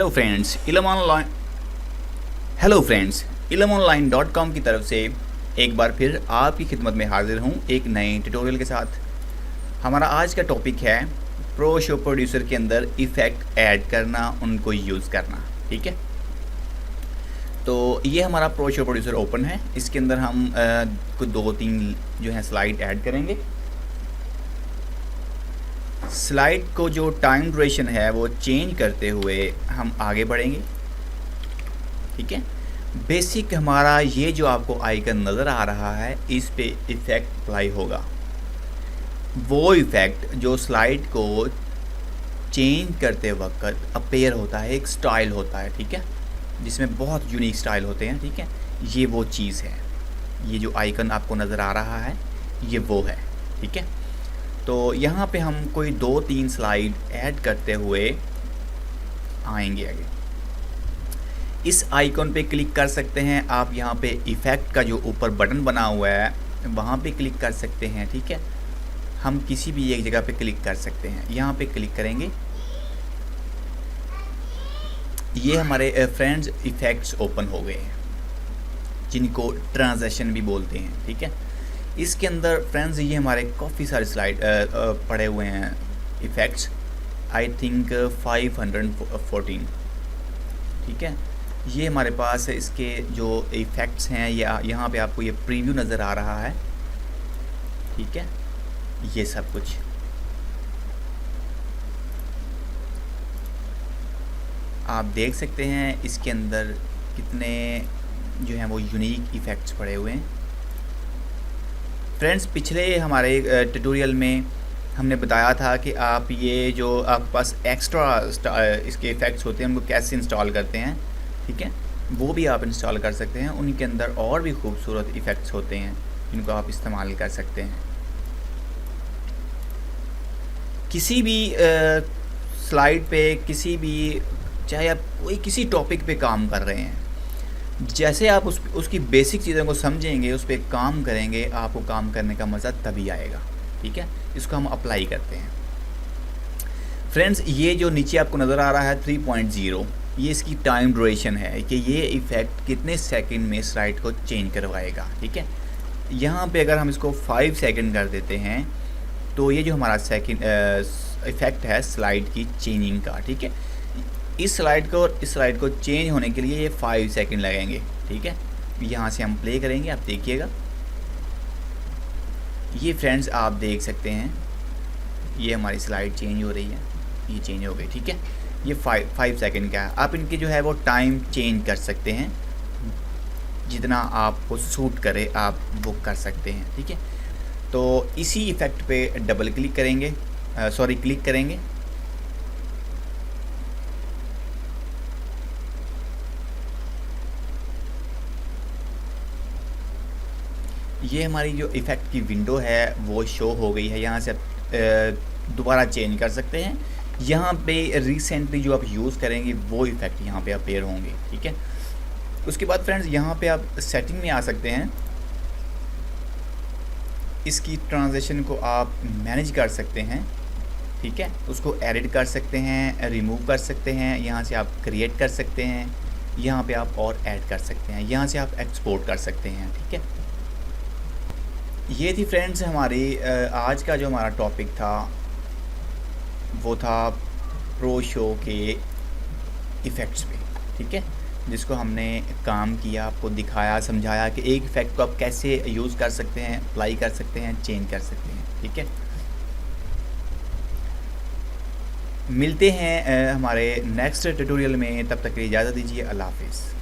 Friends ilmonline.com की तरफ से एक बार फिर आपकी खिदमत में हाजिर हूँ एक नए ट्यूटोरियल के साथ। हमारा आज का टॉपिक है प्रो शो प्रोड्यूसर के अंदर इफ़ेक्ट ऐड करना, उनको यूज़ करना। ठीक है, तो ये हमारा प्रो शो प्रोड्यूसर ओपन है। इसके अंदर हम कुछ 2-3 जो है स्लाइड ऐड करेंगे। स्लाइड को जो टाइम ड्यूरेशन है वो चेंज करते हुए हम आगे बढ़ेंगे। ठीक है, बेसिक हमारा ये जो आपको आइकन नज़र आ रहा है इस पे इफ़ेक्ट अप्लाई होगा। वो इफ़ेक्ट जो स्लाइड को चेंज करते वक्त अपीयर होता है, एक स्टाइल होता है। ठीक है, जिसमें बहुत यूनिक स्टाइल होते हैं। ठीक है, ये वो चीज़ है। ये जो आइकन आपको नज़र आ रहा है ये वो है। ठीक है, तो यहाँ पे हम कोई 2-3 स्लाइड ऐड करते हुए आएंगे आगे। इस आइकन पे क्लिक कर सकते हैं आप। यहाँ पे इफ़ेक्ट का जो ऊपर बटन बना हुआ है वहाँ पे क्लिक कर सकते हैं। ठीक है, हम किसी भी एक जगह पे क्लिक कर सकते हैं। यहाँ पे क्लिक करेंगे, ये हमारे फ्रेंड्स इफ़ेक्ट्स ओपन हो गए हैं, जिनको ट्रांज़ैक्शन भी बोलते हैं। ठीक है, इसके अंदर फ्रेंड्स ये हमारे काफ़ी सारे स्लाइड पड़े हुए हैं इफ़ेक्ट्स। I think 514। ठीक है, ये हमारे पास इसके जो इफ़ेक्ट्स हैं, या यहाँ पे आपको ये प्रीव्यू नज़र आ रहा है। ठीक है, ये सब कुछ आप देख सकते हैं। इसके अंदर कितने जो हैं वो यूनिक इफ़ेक्ट्स पड़े हुए हैं। फ्रेंड्स, पिछले हमारे ट्यूटोरियल में हमने बताया था कि आप ये जो आपके पास एक्स्ट्रा इसके इफ़ेक्ट्स होते हैं उनको कैसे इंस्टॉल करते हैं। ठीक है, वो भी आप इंस्टॉल कर सकते हैं। उनके अंदर और भी खूबसूरत इफ़ेक्ट्स होते हैं जिनको आप इस्तेमाल कर सकते हैं। किसी भी स्लाइड पे, किसी भी, चाहे आप कोई किसी टॉपिक पे काम कर रहे हैं, जैसे आप उसकी बेसिक चीज़ों को समझेंगे, उस पर काम करेंगे, आपको काम करने का मज़ा तभी आएगा। ठीक है, इसको हम अप्लाई करते हैं। फ्रेंड्स, ये जो नीचे आपको नज़र आ रहा है 3.0, ये इसकी टाइम ड्यूरेशन है कि ये इफ़ेक्ट कितने सेकंड में स्लाइड को चेंज करवाएगा। ठीक है, यहाँ पे अगर हम इसको 5 सेकंड कर देते हैं तो ये जो हमारा सेकंड इफ़ेक्ट है स्लाइड की चेंजिंग का। ठीक है, इस स्लाइड को चेंज होने के लिए ये 5 सेकंड लगेंगे। ठीक है, यहाँ से हम प्ले करेंगे, आप देखिएगा। ये फ्रेंड्स आप देख सकते हैं, ये हमारी स्लाइड चेंज हो रही है, ये चेंज हो गई। ठीक है, ये 5 सेकंड का है। आप इनके जो है वो टाइम चेंज कर सकते हैं, जितना आपको सूट करे आप वो कर सकते हैं। ठीक है, तो इसी इफ़ेक्ट पे डबल क्लिक करेंगे, क्लिक करेंगे। ये हमारी जो इफ़ेक्ट की विंडो है वो शो हो गई है। यहाँ से आप दोबारा चेंज कर सकते हैं। यहाँ पे रिसेंटली जो आप यूज़ करेंगे वो इफ़ेक्ट यहाँ पे अपीयर होंगे। ठीक है, उसके बाद फ्रेंड्स यहाँ पे आप सेटिंग में आ सकते हैं। इसकी ट्रांज़ैक्शन को आप मैनेज कर सकते हैं। ठीक है, उसको एडिट कर सकते हैं, रिमूव कर सकते हैं। यहाँ से आप क्रिएट कर सकते हैं, यहाँ पे आप और ऐड कर सकते हैं, यहाँ से आप एक्सपोर्ट कर सकते हैं। ठीक है, ये थी फ्रेंड्स हमारी आज का जो हमारा टॉपिक था वो था प्रो शो के इफ़ेक्ट्स पे। ठीक है, जिसको हमने काम किया, आपको दिखाया, समझाया कि एक इफ़ेक्ट को आप कैसे यूज़ कर सकते हैं, अप्लाई कर सकते हैं, चेंज कर सकते हैं। ठीक है, मिलते हैं हमारे नेक्स्ट ट्यूटोरियल में। तब तक के लिए इजाज़त दीजिए। अल्लाह हाफिज़।